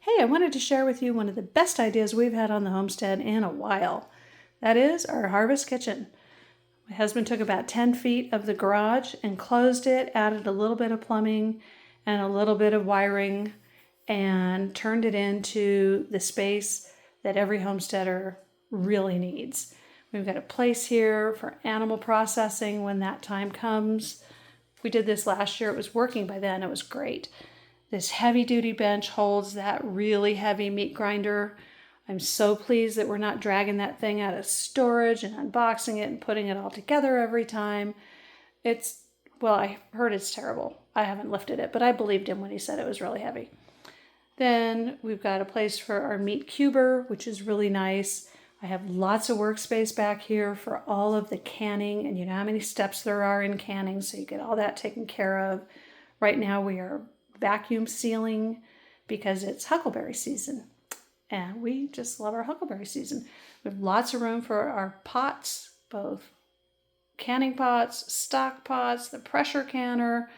Hey, I wanted to share with you one of the best ideas we've had on the homestead in a while. That is our harvest kitchen. My husband took about 10 feet of the garage, enclosed it, added a little bit of plumbing and a little bit of wiring, and turned it into the space that every homesteader really needs. We've got a place here for animal processing when that time comes. We did this last year. It was working by then. It was great. This heavy duty bench holds that really heavy meat grinder. I'm so pleased that we're not dragging that thing out of storage and unboxing it and putting it all together every time. I heard it's terrible. I haven't lifted it, but I believed him when he said it was really heavy. Then we've got a place for our meat cuber, which is really nice. I have lots of workspace back here for all of the canning, and you know how many steps there are in canning, so you get all that taken care of. Right now we are vacuum sealing because it's huckleberry season, and we just love our huckleberry season. We have lots of room for our pots, both canning pots, stock pots, the pressure canner,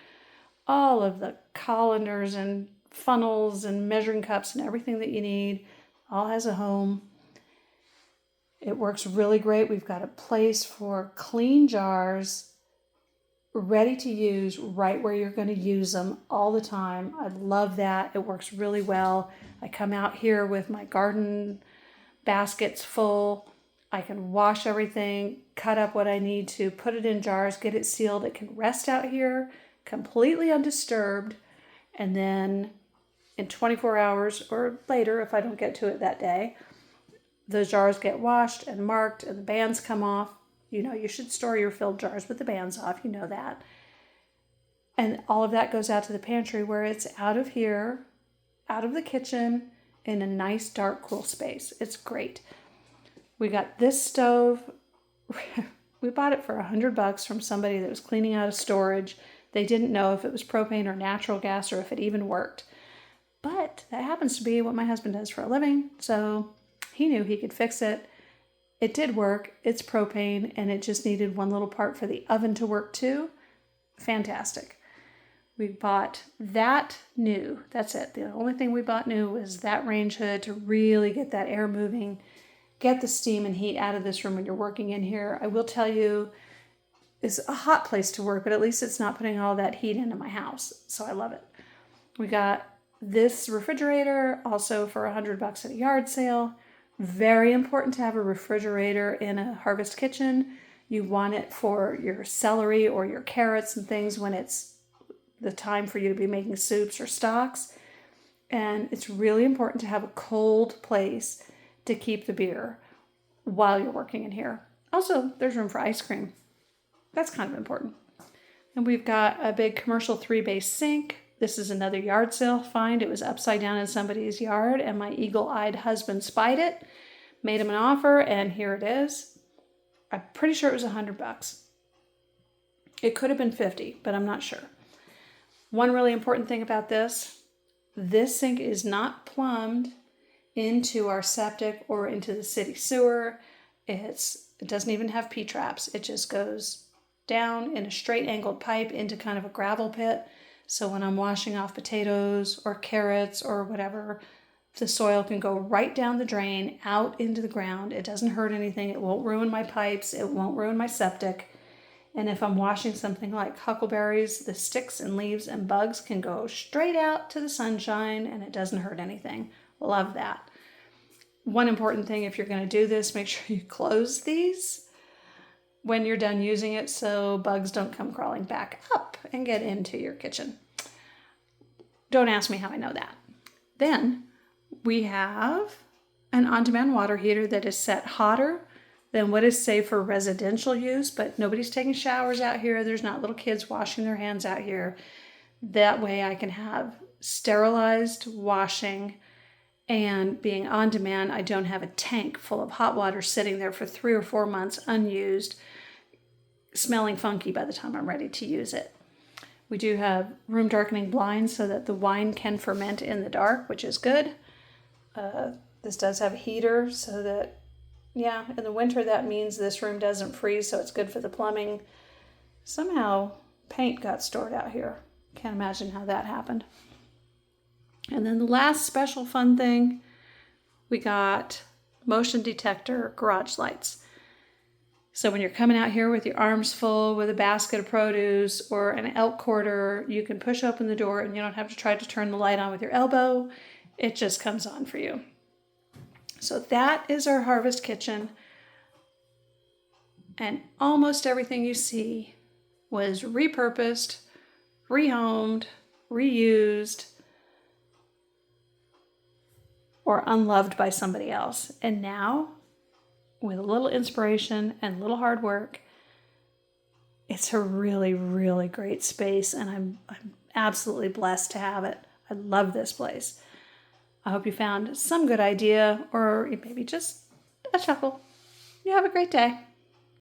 all of the colanders and funnels and measuring cups and everything that you need. All has a home. It works really great. We've got a place for clean jars ready to use right where you're going to use them all the time. I love that. It works really well. I come out here with my garden baskets full. I can wash everything, cut up what I need to, put it in jars, get it sealed. It can rest out here completely undisturbed. And then in 24 hours or later, if I don't get to it that day, the jars get washed and marked and the bands come off. You know, you should store your filled jars with the bands off. You know that. And all of that goes out to the pantry where it's out of here, out of the kitchen, in a nice, dark, cool space. It's great. We got this stove. We bought it for $100 from somebody that was cleaning out of storage. They didn't know if it was propane or natural gas or if it even worked. But that happens to be what my husband does for a living. So he knew he could fix it. It did work. It's propane, and it just needed one little part for the oven to work too. Fantastic. We bought that new. That's it. The only thing we bought new was that range hood to really get that air moving, get the steam and heat out of this room when you're working in here. I will tell you, it's a hot place to work, but at least it's not putting all that heat into my house. So I love it. We got this refrigerator also for $100 at a yard sale. Very important to have a refrigerator in a harvest kitchen. You want it for your celery or your carrots and things when it's the time for you to be making soups or stocks. And it's really important to have a cold place to keep the beer while you're working in here. Also, there's room for ice cream. That's kind of important. And we've got a big commercial 3-bay sink. This is another yard sale find. It was upside down in somebody's yard, and my eagle-eyed husband spied it, made him an offer, and here it is. I'm pretty sure it was $100. It could have been $50, but I'm not sure. One really important thing about this sink is not plumbed into our septic or into the city sewer. It doesn't even have P-traps. It just goes down in a straight angled pipe into kind of a gravel pit. So when I'm washing off potatoes or carrots or whatever, the soil can go right down the drain, out into the ground. It doesn't hurt anything. It won't ruin my pipes. It won't ruin my septic. And if I'm washing something like huckleberries, the sticks and leaves and bugs can go straight out to the sunshine and it doesn't hurt anything. Love that. One important thing, if you're going to do this, make sure you close these when you're done using it so bugs don't come crawling back up and get into your kitchen. Don't ask me how I know that. Then we have an on-demand water heater that is set hotter than what is safe for residential use, but nobody's taking showers out here. There's not little kids washing their hands out here. That way I can have sterilized washing, and being on demand, I don't have a tank full of hot water sitting there for 3 or 4 months unused, smelling funky by the time I'm ready to use it. We do have room darkening blinds so that the wine can ferment in the dark, which is good. This does have a heater so that, in the winter that means this room doesn't freeze, so it's good for the plumbing. Somehow paint got stored out here. Can't imagine how that happened. And then the last special fun thing, we got motion detector garage lights. So when you're coming out here with your arms full with a basket of produce or an elk quarter, you can push open the door and you don't have to try to turn the light on with your elbow. It just comes on for you. So that is our Harvest Kitchen. And almost everything you see was repurposed, rehomed, reused, or unloved by somebody else. And now, with a little inspiration and a little hard work, it's a really, really great space, and I'm absolutely blessed to have it. I love this place. I hope you found some good idea or maybe just a chuckle. You have a great day.